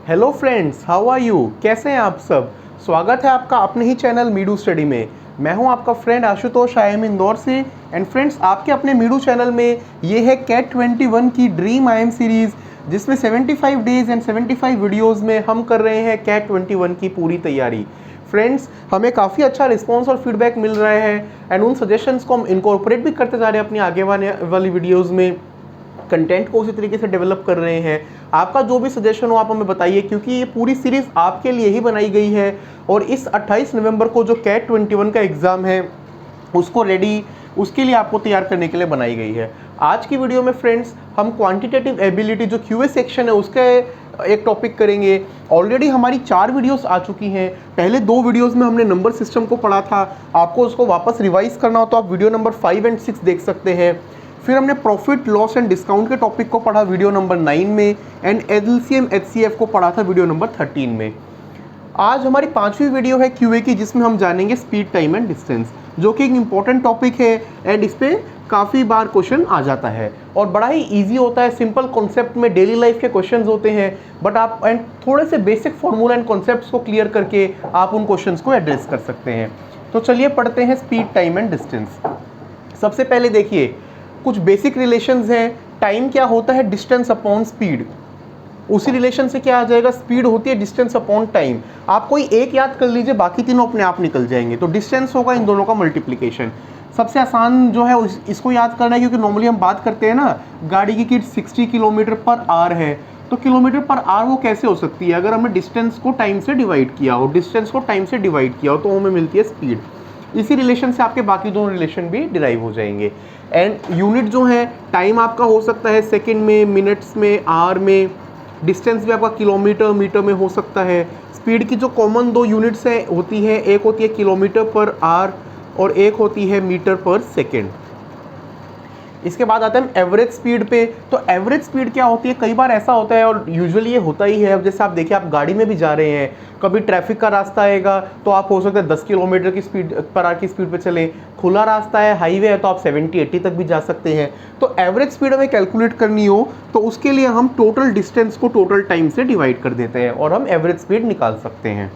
Hello friends, how are you? कैसे हैं आप सब? स्वागत है आपका अपने ही चैनल मीडू स्टडी में। मैं हूं आपका friend Ashutosh, I am Indore से। एंड फ्रेंड्स, आपके अपने मीडू चैनल में ये है कैट 21 की ड्रीम आई एम सीरीज़, जिसमें 75 डेज एंड 75 वीडियोज़ में हम कर रहे हैं कैट 21 की पूरी तैयारी। फ्रेंड्स, हमें काफ़ी अच्छा रिस्पॉन्स और फीडबैक मिल रहा है एंड उन सजेशंस को हम इनकॉर्पोरेट भी करते जा रहे हैं अपनी आगे वाली वीडियोज़ में। कंटेंट को उसी तरीके से डेवलप कर रहे हैं। आपका जो भी सजेशन हो आप हमें बताइए, क्योंकि ये पूरी सीरीज़ आपके लिए ही बनाई गई है। और इस 28 नवंबर को जो कैट 21 का एग्ज़ाम है उसके लिए आपको तैयार करने के लिए बनाई गई है। आज की वीडियो में फ्रेंड्स, हम क्वांटिटेटिव एबिलिटी जो क्यूए सेक्शन है उसके एक टॉपिक करेंगे। ऑलरेडी हमारी 4 वीडियोस आ चुकी हैं। पहले 2 वीडियोस में हमने नंबर सिस्टम को पढ़ा था। आपको उसको वापस रिवाइज करना हो तो आप वीडियो नंबर 5 एंड 6 देख सकते हैं। फिर हमने प्रॉफिट लॉस एंड डिस्काउंट के टॉपिक को पढ़ा वीडियो नंबर 9 में, एंड एलसीएम एचसीएफ को पढ़ा था वीडियो नंबर 13 में। आज हमारी 5वीं वीडियो है क्यूए की, जिसमें हम जानेंगे स्पीड, टाइम एंड डिस्टेंस, जो कि एक इम्पॉर्टेंट टॉपिक है एंड इस पर काफ़ी बार क्वेश्चन आ जाता है और बड़ा ही ईजी होता है। सिंपल कॉन्सेप्ट में डेली लाइफ के क्वेश्चन होते हैं, बट आप एंड थोड़े से बेसिक फॉर्मूला एंड कॉन्सेप्ट्स को क्लियर करके आप उन क्वेश्चंस को एड्रेस कर सकते हैं। तो चलिए पढ़ते हैं स्पीड, टाइम एंड डिस्टेंस। सबसे पहले देखिए, कुछ बेसिक रिलेशंस हैं। टाइम क्या होता है? Distance upon speed. उसी रिलेशन से क्या आ जाएगा? स्पीड होती है डिस्टेंस अपॉन टाइम। आप कोई एक याद कर लीजिए, बाकी तीनों अपने आप निकल जाएंगे। तो डिस्टेंस होगा इन दोनों का मल्टीप्लिकेशन। सबसे आसान जो है इसको याद करना है, क्योंकि नॉर्मली हम बात करते हैं ना, गाड़ी की कि 60 किलोमीटर पर आवर है, तो किलोमीटर पर आवर वो कैसे हो सकती है? अगर हमने डिस्टेंस को टाइम से डिवाइड किया हो, तो हमें मिलती है स्पीड। इसी रिलेशन से आपके बाकी दोनों रिलेशन भी डिराइव हो जाएंगे। एंड यूनिट जो है, टाइम आपका हो सकता है सेकंड में, मिनट्स में, आवर में। डिस्टेंस भी आपका किलोमीटर, मीटर में हो सकता है। स्पीड की जो कॉमन 2 यूनिट्स है होती है, एक होती है किलोमीटर पर आवर और एक होती है मीटर पर सेकेंड। इसके बाद आते हैं एवरेज स्पीड पे। तो एवरेज स्पीड क्या होती है? कई बार ऐसा होता है और यूजुअली ये होता ही है। अब जैसे आप देखिए, आप गाड़ी में भी जा रहे हैं, कभी ट्रैफिक का रास्ता आएगा तो आप हो सकता है 10 किलोमीटर की स्पीड पर आवर की स्पीड पे चले। खुला रास्ता है, हाईवे है, तो आप 70-80 तक भी जा सकते हैं। तो एवरेज स्पीड हमें कैलकुलेट करनी हो तो उसके लिए हम टोटल डिस्टेंस को टोटल टाइम से डिवाइड कर देते हैं और हम एवरेज स्पीड निकाल सकते हैं।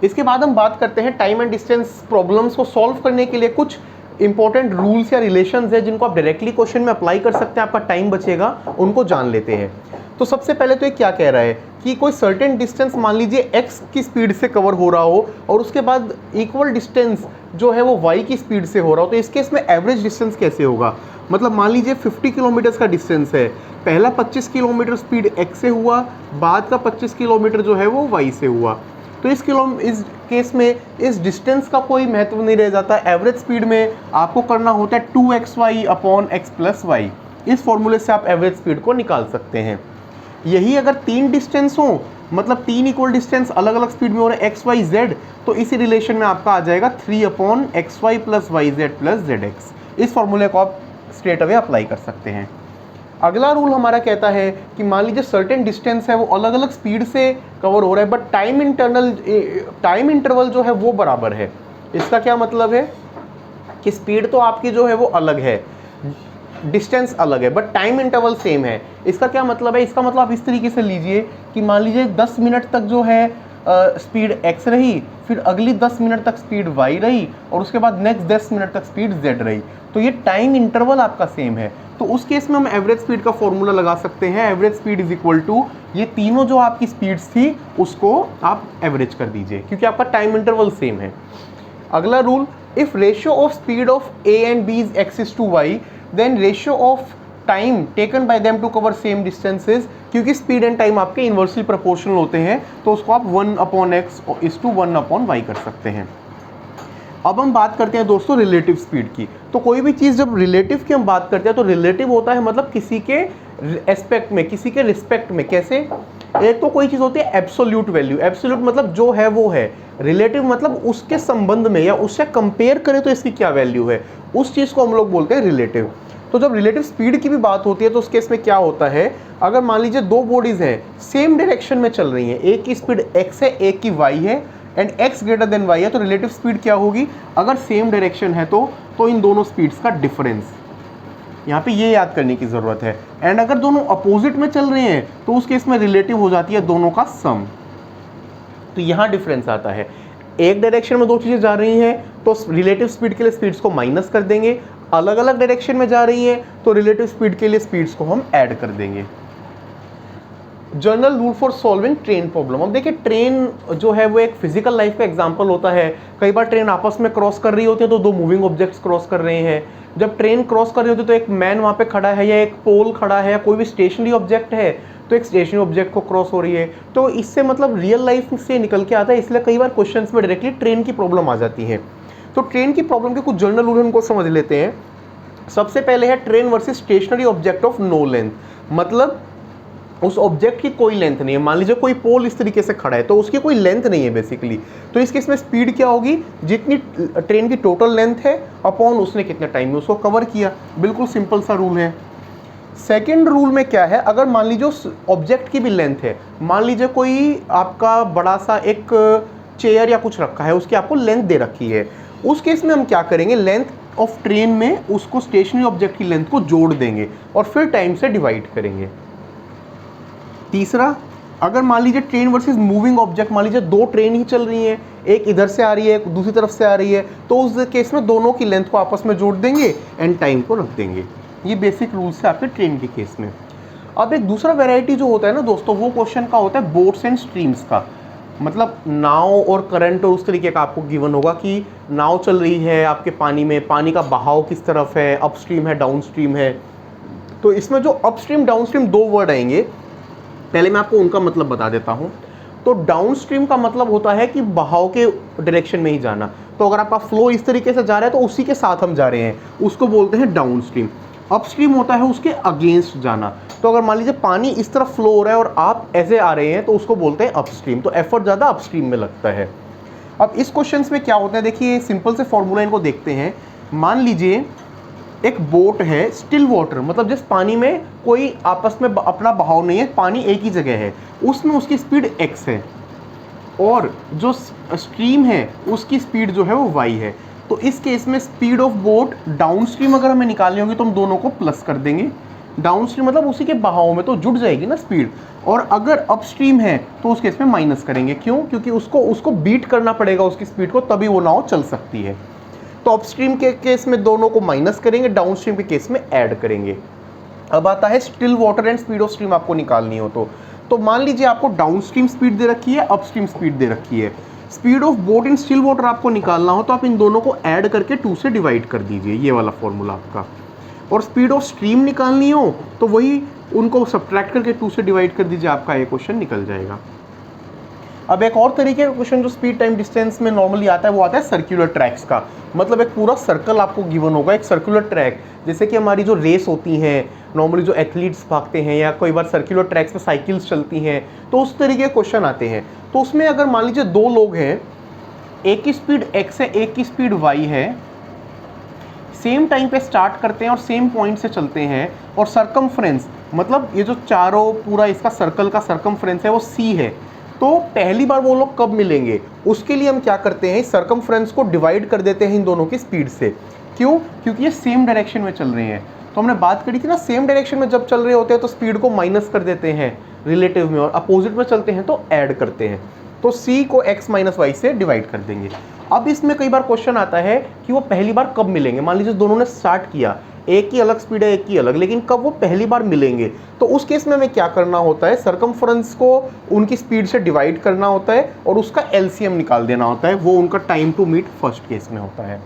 इसके बाद हम बात करते हैं टाइम एंड डिस्टेंस प्रॉब्लम्स को सॉल्व करने के लिए कुछ इंपॉर्टेंट रूल्स या रिलेशंस है जिनको आप डायरेक्टली क्वेश्चन में अप्लाई कर सकते हैं, आपका टाइम बचेगा। उनको जान लेते हैं। तो सबसे पहले तो ये क्या कह रहा है कि कोई सर्टेन डिस्टेंस मान लीजिए x की स्पीड से कवर हो रहा हो और उसके बाद इक्वल डिस्टेंस जो है वो y की स्पीड से हो रहा हो, तो इस केस में एवरेज डिस्टेंस कैसे होगा? मतलब मान लीजिए 50 किलोमीटर का डिस्टेंस है, पहला 25 किलोमीटर स्पीड x से हुआ, बाद का 25 किलोमीटर जो है वो y से हुआ। तो इस केस में इस डिस्टेंस का कोई महत्व नहीं रह जाता। एवरेज स्पीड में आपको करना होता है 2xy upon x plus Y. इस फॉर्मूले से आप एवरेज स्पीड को निकाल सकते हैं। यही अगर 3 डिस्टेंस हो, मतलब 3 इक्वल डिस्टेंस अलग अलग स्पीड में हो रहे x, y, z, तो इसी रिलेशन में आपका आ जाएगा 3 upon xy plus yz plus zx। इस फॉर्मूले को आप स्ट्रेट अवे अप्लाई कर सकते हैं। अगला रूल हमारा कहता है कि मान लीजिए सर्टेन डिस्टेंस है वो अलग अलग स्पीड से कवर हो रहा है, बट टाइम इंटरवल जो है वो बराबर है। इसका क्या मतलब है कि स्पीड तो आपकी जो है वो अलग है, डिस्टेंस अलग है, बट टाइम इंटरवल सेम है। इसका क्या मतलब है? इसका मतलब आप इस तरीके से लीजिए कि मान लीजिए 10 मिनट तक जो है स्पीड x रही, फिर अगली 10 मिनट तक स्पीड y रही और उसके बाद नेक्स्ट 10 मिनट तक स्पीड z रही। तो ये टाइम इंटरवल आपका सेम है। तो उस केस में हम एवरेज स्पीड का फॉर्मूला लगा सकते हैं। Average speed is equal to ये तीनों जो आपकी स्पीड्स थी उसको आप एवरेज कर दीजिए, क्योंकि आपका टाइम इंटरवल सेम है। अगला rule, if ratio of speed of a and b is x to y, then ratio of time taken by them to cover same distances. क्योंकि स्पीड एंड टाइम आपके inversely proportional होते हैं, तो उसको आप 1 upon x is to 1 upon y कर सकते हैं। अब हम बात करते हैं दोस्तों रिलेटिव स्पीड की। तो कोई भी चीज़ जब रिलेटिव की हम बात करते हैं तो रिलेटिव होता है मतलब किसी के एस्पेक्ट में, किसी के रिस्पेक्ट में। कैसे? एक तो कोई चीज़ होती है एब्सोल्यूट वैल्यू। एब्सोल्यूट मतलब जो है वो है, रिलेटिव मतलब उसके संबंध में या उससे कंपेयर करें तो इसकी क्या वैल्यू है, उस चीज़ को हम लोग बोलते हैं रिलेटिव। तो जब रिलेटिव स्पीड की भी बात होती है तो उस केस में क्या होता है, अगर मान लीजिए 2 बॉडीज हैं सेम डायरेक्शन में चल रही हैं, एक की स्पीड x है, एक की y है, and x greater than y है, तो रिलेटिव स्पीड क्या होगी? अगर सेम डायरेक्शन है तो इन दोनों स्पीड्स का डिफरेंस। यहाँ पे ये याद करने की ज़रूरत है। एंड अगर दोनों अपोजिट में चल रहे हैं तो उस केस में रिलेटिव हो जाती है दोनों का सम। तो यहाँ डिफरेंस आता है, एक डायरेक्शन में दो चीज़ें जा रही हैं तो रिलेटिव स्पीड के लिए स्पीड्स को माइनस कर देंगे, अलग अलग डायरेक्शन में जा रही हैं तो रिलेटिव स्पीड के लिए स्पीड्स को हम ऐड कर देंगे। General rule for solving train problem. अब देखिए ट्रेन जो है वो एक फिजिकल लाइफ का एग्जांपल होता है। कई बार ट्रेन आपस में क्रॉस कर रही होती है तो दो मूविंग ऑब्जेक्ट्स क्रॉस कर रहे हैं। जब ट्रेन क्रॉस कर रही होती है तो एक मैन वहाँ पे खड़ा है या एक पोल खड़ा है या कोई भी स्टेशनरी ऑब्जेक्ट है तो एक स्टेशनरी ऑब्जेक्ट को क्रॉस हो रही है। तो इससे मतलब रियल लाइफ से निकल के आता है, इसलिए कई बार क्वेश्चंस में डायरेक्टली ट्रेन की प्रॉब्लम आ जाती है। तो ट्रेन की प्रॉब्लम के कुछ जनरल रूल उनको समझ लेते हैं। सबसे पहले है train versus stationary object of no length. मतलब उस ऑब्जेक्ट की कोई लेंथ नहीं है। मान लीजिए कोई पोल इस तरीके से खड़ा है तो उसकी कोई लेंथ नहीं है बेसिकली, तो इस केस में स्पीड क्या होगी, जितनी ट्रेन की टोटल लेंथ है अपॉन उसने कितने टाइम में उसको कवर किया। बिल्कुल सिंपल सा रूल है। सेकेंड रूल में क्या है, अगर मान लीजिए उस ऑब्जेक्ट की भी लेंथ है, मान लीजिए कोई आपका बड़ा सा एक चेयर या कुछ रखा है, उसकी आपको लेंथ दे रखी है, उस केस में हम क्या करेंगे, लेंथ ऑफ ट्रेन में उसको स्टेशनरी ऑब्जेक्ट की लेंथ को जोड़ देंगे और फिर टाइम से डिवाइड करेंगे। तीसरा, अगर मान लीजिए ट्रेन वर्सेस मूविंग ऑब्जेक्ट, मान लीजिए दो ट्रेन ही चल रही हैं, एक इधर से आ रही है एक दूसरी तरफ से आ रही है, तो उस केस में दोनों की लेंथ को आपस में जोड़ देंगे एंड टाइम को रख देंगे। ये बेसिक रूल्स है आपके ट्रेन के केस में। अब एक दूसरा वैरायटी जो होता है ना दोस्तों, वो क्वेश्चन का होता है बोट्स एंड स्ट्रीम्स का। मतलब नाव और करंट और उस तरीके का आपको गिवन होगा कि नाव चल रही है आपके पानी में, पानी का बहाव किस तरफ है, अपस्ट्रीम है डाउन स्ट्रीम है। तो इसमें जो अपस्ट्रीम डाउन स्ट्रीम दो वर्ड आएंगे, पहले मैं आपको उनका मतलब बता देता हूँ। तो डाउन स्ट्रीम का मतलब होता है कि बहाव के डायरेक्शन में ही जाना। तो अगर आपका फ्लो इस तरीके से जा रहा है तो उसी के साथ हम जा रहे हैं, उसको बोलते हैं डाउन स्ट्रीम। अपस्ट्रीम होता है उसके अगेंस्ट जाना। तो अगर मान लीजिए पानी इस तरफ फ्लो हो रहा है और आप ऐसे आ रहे हैं तो उसको बोलते हैं अपस्ट्रीम। तो एफर्ट ज़्यादा अपस्ट्रीम में लगता है। अब इस क्वेश्चन में क्या होता है, देखिए सिंपल से फॉर्मूला इनको देखते हैं। मान लीजिए एक बोट है, स्टिल वाटर, मतलब जिस पानी में कोई आपस में अपना बहाव नहीं है, पानी एक ही जगह है, उसमें उसकी स्पीड x है और जो स्ट्रीम है उसकी स्पीड जो है वो y है। तो इस केस में speed of boat down stream अगर हमें निकालनी होगी तो हम दोनों को प्लस कर देंगे। डाउन स्ट्रीम मतलब उसी के बहाव में तो जुड़ जाएगी ना स्पीड, और अगर अप स्ट्रीम है तो उस केस में माइनस करेंगे। क्यों? क्योंकि उसको बीट करना पड़ेगा उसकी स्पीड को, तभी वो नाव चल सकती है। तो अपस्ट्रीम के केस में दोनों को माइनस करेंगे, डाउनस्ट्रीम के केस में ऐड करेंगे। अब आता है still water and speed of stream आपको निकालनी हो तो मान लीजिए आपको डाउनस्ट्रीम स्पीड दे रखी है, अपस्ट्रीम स्पीड दे रखी है। Speed of boat in still water आपको निकालना हो तो आप इन दोनों को ऐड करके 2 से डिवाइड कर दीजिए, ये वाला फॉर्मूला आपका। और स्पीड ऑफ स्ट्रीम निकालनी हो तो वही उनको सब्ट्रैक्ट करके 2 से डिवाइड कर दीजिए, आपका ये क्वेश्चन निकल जाएगा। अब एक और तरीके का क्वेश्चन जो स्पीड टाइम डिस्टेंस में नॉर्मली आता है वो आता है सर्कुलर ट्रैक्स का। मतलब एक पूरा सर्कल आपको गिवन होगा, एक सर्कुलर ट्रैक, जैसे कि हमारी जो रेस होती हैं नॉर्मली जो एथलीट्स भागते हैं या कोई बार सर्कुलर ट्रैक्स पे साइकिल्स चलती हैं, तो उस तरीके के क्वेश्चन आते हैं। तो उसमें अगर मान लीजिए दो लोग हैं, एक की स्पीड x है एक की स्पीड y है, सेम टाइम पे स्टार्ट करते हैं और सेम पॉइंट से चलते हैं, और सरकमफ्रेंस मतलब ये जो चारों पूरा इसका सर्कल का सरकमफ्रेंस है वो c है, तो पहली बार वो लोग कब मिलेंगे उसके लिए हम क्या करते हैं, सरकमफ्रेंस को डिवाइड कर देते हैं इन दोनों की स्पीड से। क्यों? क्योंकि ये सेम डायरेक्शन में चल रहे हैं। तो हमने बात करी थी ना, सेम डायरेक्शन में जब चल रहे होते हैं तो स्पीड को माइनस कर देते हैं रिलेटिव में, और अपोजिट में चलते हैं तो ऐड करते हैं। तो c को x माइनस वाई से डिवाइड कर देंगे। अब इसमें कई बार क्वेश्चन आता है कि वो पहली बार कब मिलेंगे। मान लीजिए दोनों ने स्टार्ट किया, एक की अलग स्पीड है एक की अलग, लेकिन कब वो पहली बार मिलेंगे, तो उस केस में हमें क्या करना होता है, सरकमफ्रेंस को उनकी स्पीड से डिवाइड करना होता है और उसका एलसीएम निकाल देना होता है। वो उनका time to meet first case में होता है।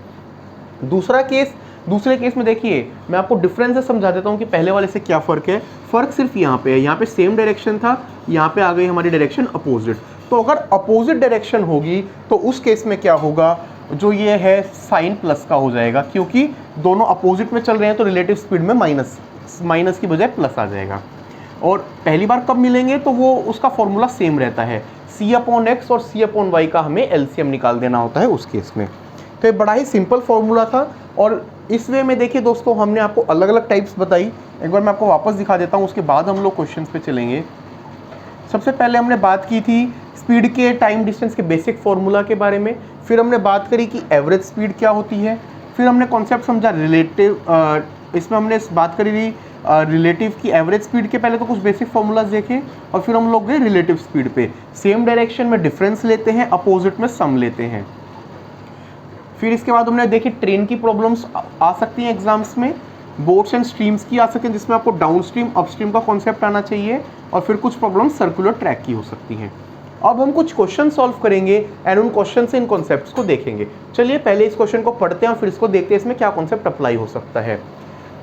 दूसरे केस में देखिए मैं आपको डिफरेंस से समझा देता हूँ कि पहले वाले से क्या फ़र्क है। फ़र्क सिर्फ यहाँ पे है, यहाँ पे सेम डायरेक्शन था, यहाँ पे आ गई हमारी डायरेक्शन अपोजिट। तो अगर अपोजिट डायरेक्शन होगी तो उस केस में क्या होगा, जो ये है साइन प्लस का हो जाएगा, क्योंकि दोनों अपोजिट में चल रहे हैं तो रिलेटिव स्पीड में माइनस की बजाय प्लस आ जाएगा। और पहली बार कब मिलेंगे तो वो उसका फॉर्मूला सेम रहता है, c/x और c/y का हमें एलसीएम निकाल देना होता है उस केस में। तो ये बड़ा ही सिंपल फॉर्मूला था, और इस वे में देखिए दोस्तों हमने आपको अलग अलग टाइप्स बताई। एक बार मैं आपको वापस दिखा देता हूँ, उसके बाद हम लोग क्वेश्चन पे चलेंगे। सबसे पहले हमने बात की थी स्पीड के टाइम डिस्टेंस के बेसिक फॉर्मूला के बारे में, फिर हमने बात करी कि एवरेज स्पीड क्या होती है, फिर हमने कॉन्सेप्ट समझा रिलेटिव इसमें हमने बात करी थी रिलेटिव की एवरेज स्पीड के। पहले तो कुछ बेसिक फॉर्मूलाज देखे और फिर हम लोग गए रिलेटिव स्पीड पे। सेम डायरेक्शन में डिफरेंस लेते हैं, अपोजिट में सम लेते हैं। फिर इसके बाद हमने देखी ट्रेन की प्रॉब्लम्स आ सकती हैं एग्जाम्स में, बोट्स एंड स्ट्रीम्स की आ सकती हैं जिसमें आपको डाउन स्ट्रीम अप स्ट्रीम का कॉन्सेप्ट आना चाहिए, और फिर कुछ प्रॉब्लम सर्कुलर ट्रैक की हो सकती हैं। अब हम कुछ क्वेश्चन सॉल्व करेंगे एंड उन क्वेश्चन से इन कॉन्सेप्ट्स को देखेंगे। चलिए पहले इस क्वेश्चन को पढ़ते हैं और फिर इसको देखते हैं इसमें क्या कॉन्सेप्ट अप्लाई हो सकता है।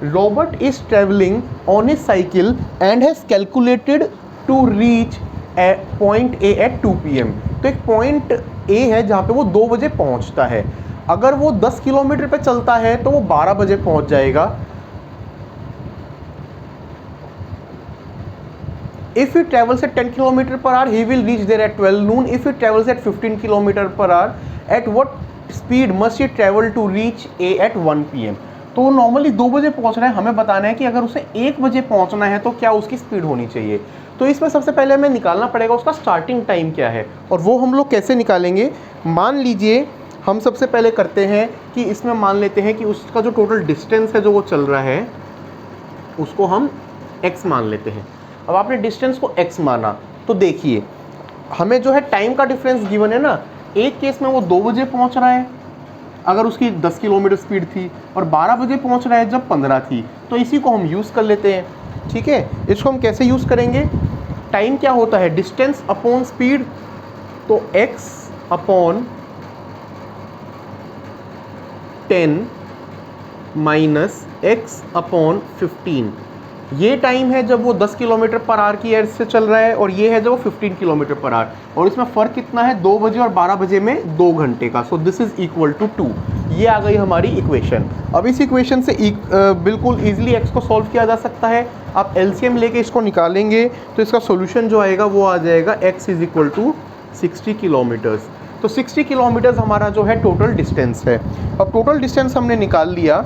Robert is travelling on a cycle and has calculated to reach point A at 2 PM। तो एक पॉइंट ए है जहाँ पे वो 2 बजे पहुँचता है। अगर वो 10 किलोमीटर पे चलता है तो वो 12 बजे पहुँच जाएगा। If he travels at 10 km per hour, he will reach there at 12 noon. If he travels at 15 km per hour, at what speed must he travel to reach A at 1 PM? तो वो normally 2 बजे पहुंच रहा है, हमें बताना है कि अगर उसे 1 बजे पहुंचना है तो क्या उसकी स्पीड होनी चाहिए। तो इसमें सबसे पहले हमें निकालना पड़ेगा उसका स्टार्टिंग टाइम क्या है, और वो हम लोग कैसे निकालेंगे। मान लीजिए हम सबसे पहले करते हैं कि इसमें मान लेते हैं कि उसका जो टोटल डिस्टेंस है जो वो चल रहा है उसको हम x मान लेते हैं। अब आपने डिस्टेंस को x माना तो देखिए हमें जो है टाइम का डिफरेंस गिवन है ना। एक केस में वो 2 बजे पहुंच रहा है अगर उसकी 10 किलोमीटर स्पीड थी, और 12 बजे पहुंच रहा है जब 15 थी। तो इसी को हम यूज़ कर लेते हैं, ठीक है। इसको हम कैसे यूज़ करेंगे, टाइम क्या होता है डिस्टेंस अपॉन स्पीड, तो x upon 10 minus x upon 15। ये टाइम है जब वो 10 किलोमीटर पर आवर की एयर से चल रहा है, और ये है जब वो 15 किलोमीटर पर आवर, और इसमें फ़र्क कितना है 2 बजे और 12 बजे में 2 घंटे का। So this is equal to 2। ये आ गई हमारी इक्वेशन। अब इस इक्वेशन से बिल्कुल ईजिली x को सॉल्व किया जा सकता है। आप LCM लेके इसको निकालेंगे तो इसका सोल्यूशन जो आएगा वो आ जाएगा x is equal to 60 kilometres. तो 60 किलोमीटर्स हमारा जो है टोटल डिस्टेंस है। अब टोटल डिस्टेंस हमने निकाल लिया,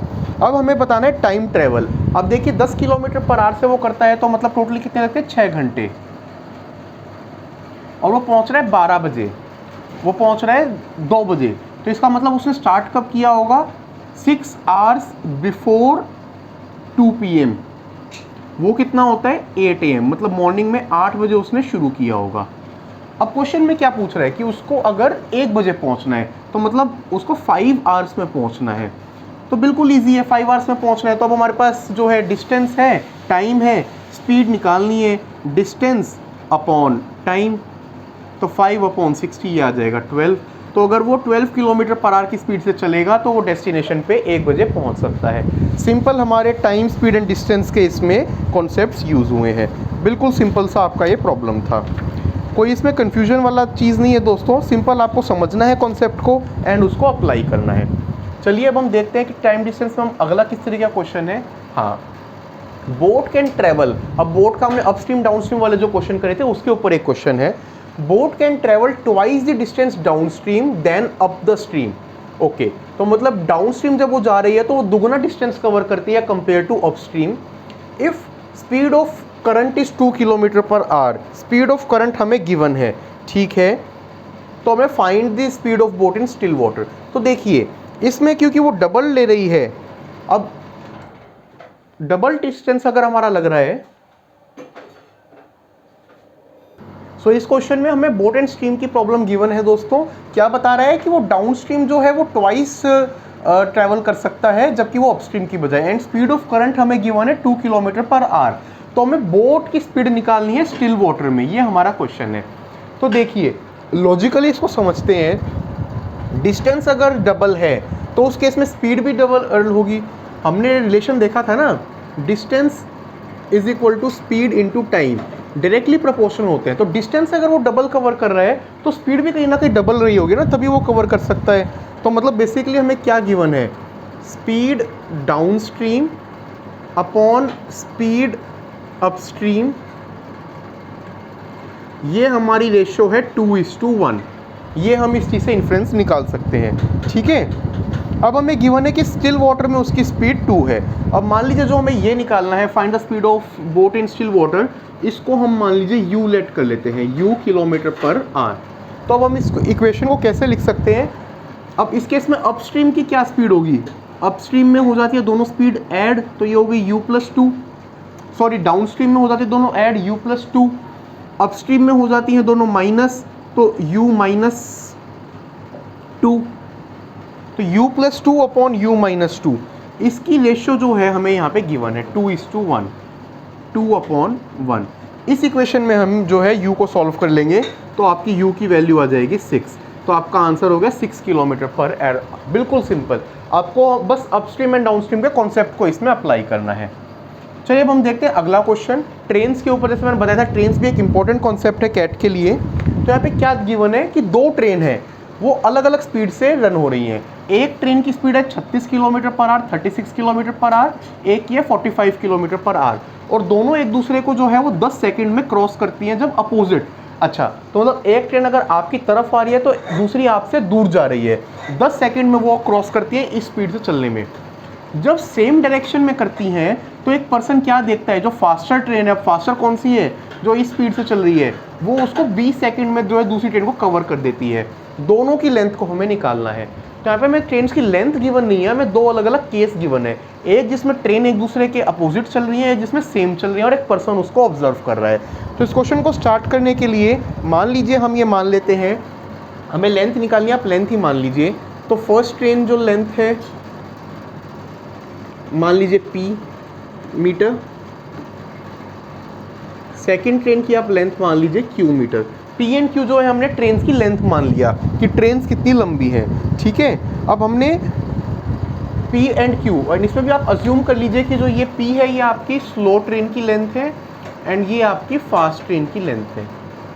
अब हमें बताना है टाइम ट्रेवल। अब देखिए 10 किलोमीटर पर आवर से वो करता है तो मतलब टोटली कितने लगते हैं 6 घंटे, और वो पहुंच रहा है 12 बजे, वो पहुंच रहा है 2 बजे। तो इसका मतलब उसने स्टार्ट कब किया होगा 6 आवर्स बिफोर 2 PM। वो कितना होता है 8 AM, मतलब मॉर्निंग में 8 बजे उसने शुरू किया होगा। अब क्वेश्चन में क्या पूछ रहा है कि उसको अगर 1 बजे पहुंचना है तो मतलब उसको 5 आवर्स में पहुंचना है। तो बिल्कुल इजी है, 5 आवर्स में पहुंचना है। तो अब हमारे पास जो है डिस्टेंस है, टाइम है, स्पीड निकालनी है, डिस्टेंस अपॉन टाइम, तो 5 अपॉन 60 ये आ जाएगा 12। तो अगर वो 12 किलोमीटर पर आवर की स्पीड से चलेगा तो वो डेस्टिनेशन पे 1 बजे पहुंच सकता है। सिंपल हमारे टाइम, स्पीड एंड डिस्टेंस के इसमें कॉन्सेप्ट्स यूज़ हुए हैं। बिल्कुल सिंपल सा आपका ये प्रॉब्लम था, कोई इसमें कन्फ्यूजन वाला चीज़ नहीं है दोस्तों। सिंपल आपको समझना है कॉन्सेप्ट को एंड उसको अप्लाई करना है। चलिए अब हम देखते हैं कि टाइम डिस्टेंस में हम अगला किस तरीके का क्वेश्चन है। हाँ, बोट कैन ट्रेवल। अब बोट का हमने अपस्ट्रीम डाउनस्ट्रीम वाले जो क्वेश्चन करे थे उसके ऊपर एक क्वेश्चन है। Boat can travel twice the distance downstream then up the stream. Okay, तो मतलब डाउनस्ट्रीम जब वो जा रही है तो वो दुगना डिस्टेंस कवर करती है compare to upstream. If speed of current is 2 kilometre per hour, speed of current हमें गिवन है, ठीक है। तो हमें find the speed of boat in still water. तो देखिए इसमें क्योंकि वो डबल ले रही है, अब डबल डिस्टेंस अगर हमारा लग रहा है, सो इस क्वेश्चन में हमें बोट एंड स्ट्रीम की प्रॉब्लम गिवन है दोस्तों। क्या बता रहा है कि वो डाउन स्ट्रीम जो है वो ट्वाइस ट्रैवल कर सकता है जबकि वो अपस्ट्रीम की बजाय, एंड स्पीड ऑफ करंट हमें गिवन है 2 किलोमीटर पर आवर। तो हमें बोट की स्पीड निकालनी है स्टिल वाटर में, ये हमारा क्वेश्चन है। तो देखिए लॉजिकली इसको समझते हैं, डिस्टेंस अगर डबल है तो उस केस में स्पीड भी डबल होगी। हमने रिलेशन देखा था ना, distance is equal to speed into time, directly proportional होते हैं। तो डिस्टेंस अगर वो डबल कवर कर रहा है तो स्पीड भी कहीं ना कहीं डबल रही होगी ना, तभी वो कवर कर सकता है। तो मतलब बेसिकली हमें क्या गिवन है, speed downstream upon speed upstream, ये हमारी रेशियो है 2:1। ये हम इस चीज़ से इन्फ्रेंस निकाल सकते हैं, ठीक है। अब हमें गिवन है कि स्टिल वाटर में उसकी स्पीड 2 है। अब मान लीजिए जो हमें ये निकालना है, find the speed of boat in still water, इसको हम मान लीजिए u लेट कर लेते हैं, u किलोमीटर पर आवर। तो अब हम इस इक्वेशन को कैसे लिख सकते हैं। अब इस केस में अपस्ट्रीम की क्या स्पीड होगी, अपस्ट्रीम में हो जाती है दोनों स्पीड ऐड, तो ये होगी u+2, सॉरी डाउन स्ट्रीम में हो जाती है दोनों ऐड u+2, अपस्ट्रीम में हो जाती हैं दोनों माइनस, तो u-2, तो u+2 अपॉन u-2, इसकी रेशियो जो है हमें यहाँ पे गिवन है 2:1, 2/1। इस इक्वेशन में हम जो है u को सॉल्व कर लेंगे तो आपकी u की वैल्यू आ जाएगी 6, तो आपका आंसर हो गया 6 किलोमीटर पर आवर। बिल्कुल सिंपल, आपको बस अपस्ट्रीम एंड डाउनस्ट्रीम के कॉन्सेप्ट को इसमें अप्लाई करना है। चलिए अब हम देखते हैं अगला क्वेश्चन ट्रेन्स के ऊपर। जैसे मैंने बताया था ट्रेन्स भी एक इंपॉर्टेंट कॉन्सेप्ट है कैट के लिए। तो यहाँ पे क्या गिवन है कि दो ट्रेन है वो अलग अलग स्पीड से रन हो रही हैं। एक ट्रेन की स्पीड है 36 kilometre per our, 36 kilometre per our, एक की है 45 किलोमीटर पर आवर, और दोनों एक दूसरे को जो है वो 10 सेकंड में क्रॉस करती हैं जब अपोजिट। अच्छा, तो मतलब एक ट्रेन अगर आपकी तरफ आ रही है तो दूसरी आपसे दूर जा रही है, 10 सेकंड में वो क्रॉस करती है इस स्पीड से चलने में। जब सेम डायरेक्शन में करती हैं तो एक पर्सन क्या देखता है, जो फास्टर ट्रेन है, फास्टर कौन सी है, जो इस स्पीड से चल रही है, वो उसको 20 सेकंड में जो है दूसरी ट्रेन को कवर कर देती है। दोनों की लेंथ को हमें निकालना है। तो यहाँ पे हमें ट्रेन की लेंथ गिवन नहीं है, हमें दो अलग अलग केस गिवन है, एक जिसमें ट्रेन एक दूसरे के अपोजिट चल रही है, एक जिसमें सेम चल रही है और एक पर्सन उसको ऑब्जर्व कर रहा है। तो इस क्वेश्चन को स्टार्ट करने के लिए मान लीजिए हम ये मान लेते हैं हमें लेंथ निकालनी है, आप लेंथ ही मान लीजिए। तो फर्स्ट ट्रेन जो लेंथ है मान लीजिए p मीटर, सेकंड ट्रेन की आप लेंथ मान लीजिए q metre. p and q जो है हमने ट्रेन की लेंथ मान लिया कि ट्रेन कितनी लंबी है, ठीक है। अब हमने p एंड q, और इसमें भी आप अज्यूम कर लीजिए कि जो ये p है ये आपकी स्लो ट्रेन की लेंथ है एंड ये आपकी फास्ट ट्रेन की लेंथ है।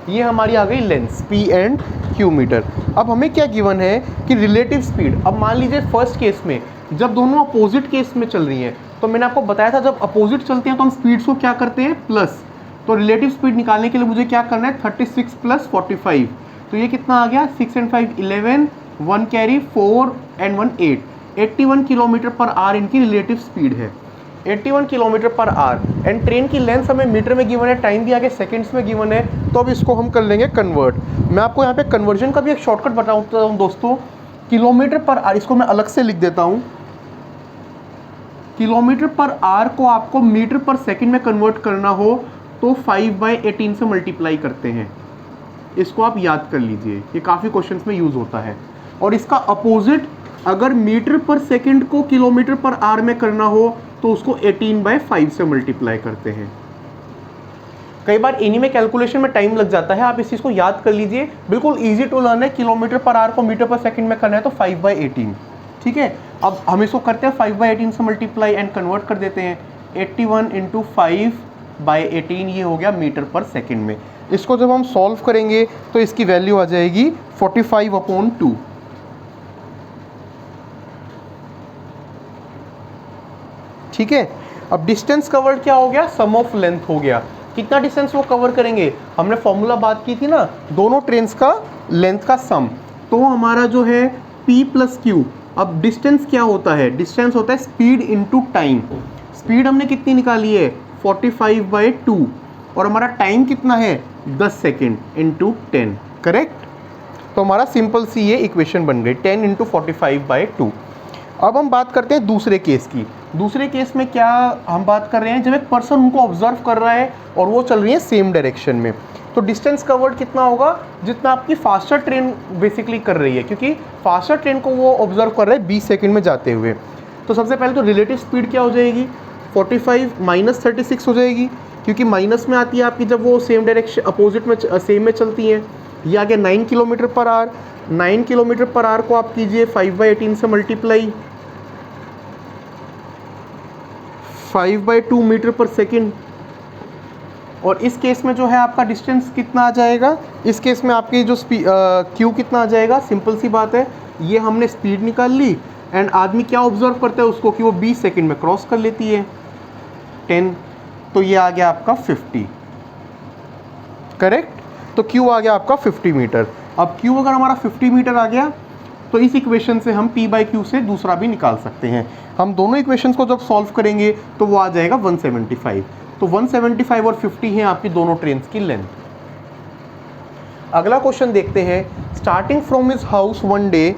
ये हमारी आ गई length p and q metre. अब हमें क्या गिवन है कि रिलेटिव स्पीड। अब मान लीजिए फर्स्ट केस में जब दोनों अपोजिट केस में चल रही हैं, तो मैंने आपको बताया था जब अपोजिट चलते हैं तो हम स्पीड्स को क्या करते हैं प्लस। तो रिलेटिव स्पीड निकालने के लिए मुझे क्या करना है 36 + 45, तो ये कितना आ गया 6 and 5 11, 1 carry 4 and 1 8, 81 kilometre per our इनकी रिलेटिव स्पीड है, 81 kilometre per our. And train की लेंथ हमें मीटर में गिवन है, टाइम भी आगे सेकंड्स में गिवन है, तो अब इसको हम कर लेंगे कन्वर्ट। मैं आपको यहाँ पे कन्वर्जन का भी एक शॉर्टकट बताता हूँ दोस्तों। किलोमीटर पर आवर, इसको मैं अलग से लिख देता हूँ, किलोमीटर पर आवर को आपको मीटर पर सेकंड में कन्वर्ट करना हो तो 5/18 से मल्टीप्लाई करते हैं। इसको आप याद कर लीजिए, ये काफ़ी क्वेश्चंस में यूज़ होता है। और इसका अपोजिट अगर मीटर पर सेकंड को किलोमीटर पर आवर में करना हो तो उसको 18/5 से मल्टीप्लाई करते हैं। कई बार इन्हीं में कैलकुलेशन में टाइम लग जाता है, आप इस चीज़ को याद कर लीजिए, बिल्कुल ईजी टू लर्न है। किलोमीटर पर आवर को मीटर पर सेकंड में करना है तो 5/18, ठीक है। अब हम इसको करते हैं 5/18 से मल्टीप्लाई एंड कन्वर्ट कर देते हैं, 81 × 5/18 ये हो गया मीटर पर सेकंड में। इसको जब हम सॉल्व करेंगे तो इसकी वैल्यू आ जाएगी 45/2। ठीक है। अब डिस्टेंस कवर्ड क्या हो गया, सम ऑफ लेंथ हो गया। कितना डिस्टेंस वो कवर करेंगे, हमने फॉर्मूला बात की थी ना, दोनों ट्रेन्स का लेंथ का सम, तो हमारा जो है p + q। अब डिस्टेंस क्या होता है, डिस्टेंस होता है स्पीड इनटू टाइम। स्पीड हमने कितनी निकाली है 45/2, और हमारा टाइम कितना है 10 सेकेंड × 10, करेक्ट। तो हमारा सिंपल सी ये इक्वेशन बन गई 10 × 45/2। अब हम बात करते हैं दूसरे केस की। दूसरे केस में क्या हम बात कर रहे हैं, जब एक पर्सन उनको ऑब्जर्व कर रहा है और वो चल रही है सेम डायरेक्शन में, तो डिस्टेंस कवर्ड कितना होगा, जितना आपकी फास्टर ट्रेन बेसिकली कर रही है, क्योंकि फास्टर ट्रेन को वो ऑब्जर्व कर रहा है 20 सेकंड में जाते हुए। तो सबसे पहले तो रिलेटिव स्पीड क्या हो जाएगी, 45 - 36 हो जाएगी, क्योंकि माइनस में आती है आपकी जब वो सेम डायरेक्शन अपोजिट में सेम में चलती हैं। ये आ गया 9 kilometre per our. 9 kilometre per our को आप कीजिए 5/18 से मल्टीप्लाई, 5/2 मीटर पर सेकंड। और इस केस में जो है आपका डिस्टेंस कितना आ जाएगा, इस केस में आपकी जो क्यू कितना आ जाएगा, सिंपल सी बात है, ये हमने स्पीड निकाल ली एंड आदमी क्या ऑब्जर्व करता है उसको कि वो 20 सेकंड में क्रॉस कर लेती है 10, तो ये आ गया आपका 50, करेक्ट। तो क्यू आ गया आपका 50 मीटर। अब क्यू अगर हमारा 50 मीटर आ गया तो इस इक्वेशन से हम p/q से दूसरा भी निकाल सकते हैं। हम दोनों इक्वेशंस को जब सॉल्व करेंगे तो वो आ जाएगा 175। तो 175 और 50 हैं आपकी दोनों ट्रेन्स की लेंथ। अगला क्वेश्चन देखते हैं। Starting from his house one day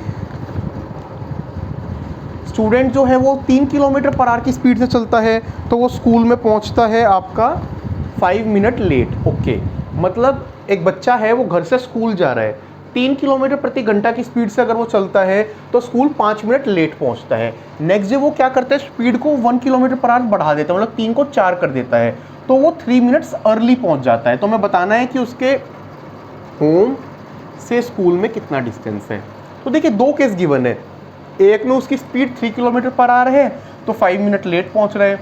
student जो है वो 3 किलोमीटर पर आवर की स्पीड से चलता है तो वो स्कूल में पहुंचता है आपका 5 मिनट लेट। ओके, मतलब एक बच्चा है वो घर से स्कूल जा रहा है, 3 किलोमीटर प्रति घंटा की स्पीड से अगर वो चलता है तो स्कूल 5 मिनट लेट पहुंचता है। नेक्स्ट डे वो क्या करता है, स्पीड को 1 किलोमीटर पर आवर बढ़ा देता है, मतलब 3 को 4 कर देता है, तो वो 3 मिनट्स अर्ली पहुंच जाता है। तो हमें बताना है कि उसके होम से स्कूल में कितना डिस्टेंस है। तो देखिए 2 केस गिवन है, एक में उसकी स्पीड 3 किलोमीटर पर आवर है तो 5 मिनट लेट पहुंच रहा है,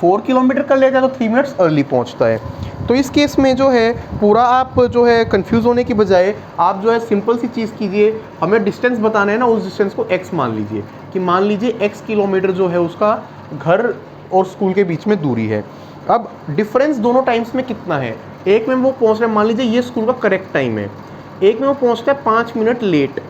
4 किलोमीटर कर लेता है तो 3 मिनट्स अर्ली पहुंचता है। तो इस केस में जो है पूरा आप जो है कंफ्यूज होने की बजाय आप जो है सिंपल सी चीज़ कीजिए, हमें डिस्टेंस बताना है ना, उस डिस्टेंस को x मान लीजिए कि मान लीजिए x किलोमीटर जो है उसका घर और स्कूल के बीच में दूरी है। अब डिफरेंस दोनों टाइम्स में कितना है, एक में वो पहुंच रहा है, मान लीजिए ये स्कूल का करेक्ट टाइम है, एक में वो पहुंचता है 5 मिनट लेट,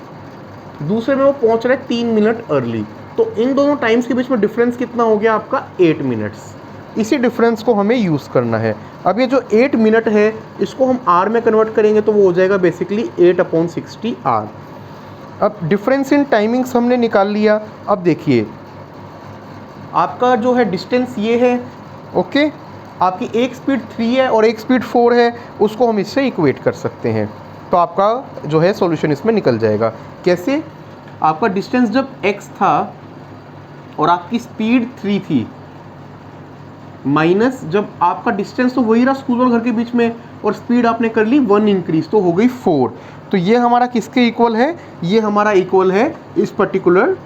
दूसरे में वो पहुंच रहा है 3 मिनट अर्ली, तो इन दोनों टाइम्स के बीच में डिफरेंस कितना हो गया आपका 8 मिनट्स। इसी डिफरेंस को हमें यूज़ करना है। अब ये जो 8 मिनट है इसको हम आर में कन्वर्ट करेंगे तो वो हो जाएगा बेसिकली 8/60 आर। अब डिफरेंस इन टाइमिंग्स हमने निकाल लिया। अब देखिए आपका जो है डिस्टेंस ये है, ओके, आपकी एक स्पीड 3 है और एक स्पीड 4 है, उसको हम इससे इक्वेट कर सकते हैं, तो आपका जो है सॉल्यूशन इसमें निकल जाएगा। कैसे, आपका डिस्टेंस जब x था और आपकी स्पीड 3 थी, माइनस जब आपका डिस्टेंस तो वही रहा स्कूल और घर के बीच में और स्पीड आपने कर ली 1 इंक्रीज तो हो गई 4। तो ये हमारा किसके इक्वल है, ये हमारा इक्वल है इस पर्टिकुलर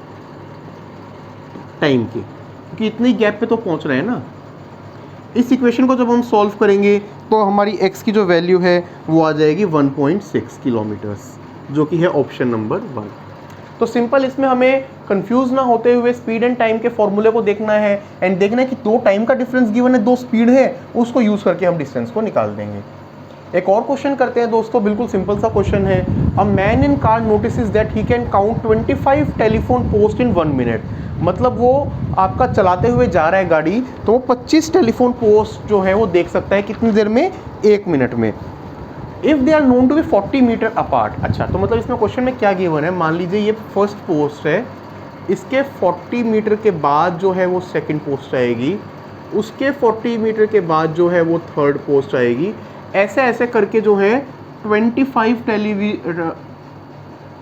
टाइम के, क्योंकि इतनी गैप पे तो पहुंच रहे हैं ना। इस इक्वेशन को जब हम सॉल्व करेंगे तो हमारी x की जो वैल्यू है वो आ जाएगी 1.6 किलोमीटर्स, जो कि है ऑप्शन नंबर 1। तो सिंपल इसमें हमें कंफ्यूज ना होते हुए स्पीड एंड टाइम के फॉर्मूले को देखना है एंड देखना है कि 2 टाइम का डिफरेंस गिवन है, 2 स्पीड है, उसको यूज़ करके हम डिस्टेंस को निकाल देंगे। एक और क्वेश्चन करते हैं दोस्तों, बिल्कुल सिंपल सा क्वेश्चन है। A man in car notices that he can count 25 telephone post in 1 minute. मतलब वो आपका चलाते हुए जा रहा है गाड़ी तो वो 25 टेलीफोन पोस्ट जो है वो देख सकता है कितनी देर में, 1 मिनट में। If they are known to be 40 metre apart. अच्छा, तो मतलब इसमें क्वेश्चन में क्या गिवन है, मान लीजिए ये फर्स्ट पोस्ट है, इसके 40 मीटर के बाद जो है वो सेकंड पोस्ट आएगी, उसके 40 मीटर के बाद जो है वो थर्ड पोस्ट आएगी, ऐसे ऐसे करके जो है 25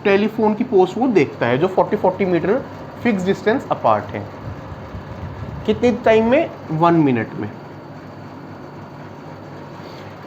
टेलीफोन की पोस्ट वो देखता है जो 40 मीटर फिक्स डिस्टेंस अपार्ट है। कितने टाइम में, 1 मिनट में।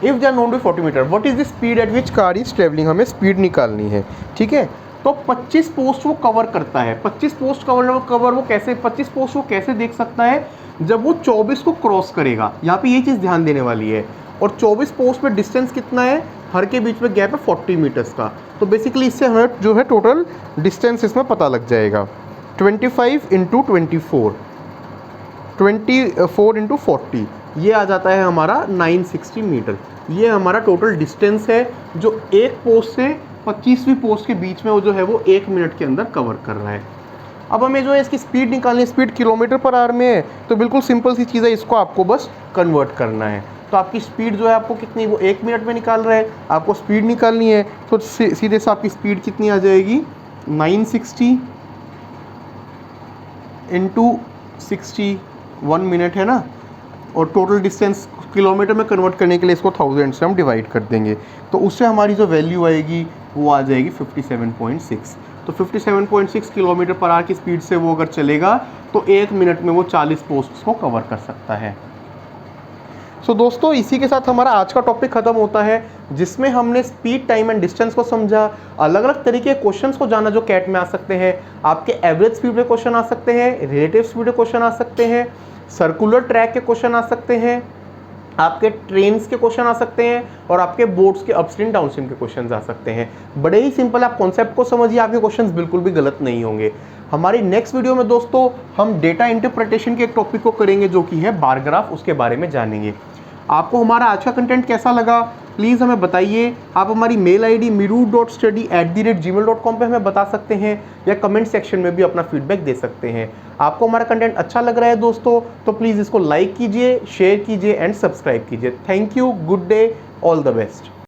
If they are known to 40 metre, what is the speed at which car is travelling, हमें स्पीड निकालनी है। ठीक है, तो 25 पोस्ट वो कवर करता है। 25 पोस्ट कवर वो कैसे, 25 पोस्ट वो कैसे देख सकता है, जब वो 24 को क्रॉस करेगा। यहाँ पे ये चीज़ ध्यान देने वाली है। और 24 पोस्ट में डिस्टेंस कितना है, हर के बीच में गैप है 40 मीटर्स का। तो बेसिकली इससे हमें जो है टोटल डिस्टेंस इसमें पता लग जाएगा। 25 × 24, 24 × 40, ये आ जाता है हमारा 960 मीटर। ये हमारा टोटल डिस्टेंस है जो एक पोस्ट से 25वीं पोस्ट के बीच में वो जो है वो 1 मिनट के अंदर कवर कर रहा है। अब हमें जो है इसकी स्पीड निकालनी है, स्पीड किलोमीटर पर आवर में है, तो बिल्कुल सिंपल सी चीज़ है, इसको आपको बस कन्वर्ट करना है। तो आपकी स्पीड जो है आपको कितनी, वो 1 मिनट में निकाल रहा है, आपको स्पीड निकालनी है, तो सीधे से आपकी स्पीड कितनी आ जाएगी, 960 × 60, 1 मिनट है ना, और टोटल डिस्टेंस किलोमीटर में कन्वर्ट करने के लिए इसको 1000 से हम डिवाइड कर देंगे, तो उससे हमारी जो वैल्यू आएगी वो आ जाएगी 57.6। तो 57.6 किलोमीटर पर आवर की स्पीड से वो अगर चलेगा तो 1 मिनट में वो 40 पोस्ट्स को कवर कर सकता है। सो दोस्तों, इसी के साथ हमारा आज का टॉपिक खत्म होता है, जिसमें हमने स्पीड, टाइम एंड डिस्टेंस को समझा, अलग अलग तरीके के क्वेश्चंस को जाना जो कैट में आ सकते हैं। आपके एवरेज स्पीड पे क्वेश्चन आ सकते हैं, रिलेटिव स्पीड पे क्वेश्चन आ सकते हैं, सर्कुलर ट्रैक के क्वेश्चन आ सकते हैं, आपके ट्रेन्स के क्वेश्चन आ सकते हैं, और आपके बोर्ड्स के अपस्ट्रीम डाउनस्ट्रीम के क्वेश्चन आ सकते हैं। बड़े ही सिंपल, आप कॉन्सेप्ट को समझिए, आपके क्वेश्चंस बिल्कुल भी गलत नहीं होंगे। हमारी नेक्स्ट वीडियो में दोस्तों हम डेटा इंटरप्रिटेशन के एक टॉपिक को करेंगे जो कि है बार ग्राफ, उसके बारे में जानेंगे। आपको हमारा आज का कंटेंट कैसा लगा प्लीज़ हमें बताइए। आप हमारी मेल आईडी miru.study@gmail.com पे हमें बता सकते हैं, या कमेंट सेक्शन में भी अपना फीडबैक दे सकते हैं। आपको हमारा कंटेंट अच्छा लग रहा है दोस्तों तो प्लीज़ इसको लाइक कीजिए, शेयर कीजिए एंड सब्सक्राइब कीजिए। Thank you, good day, all the best.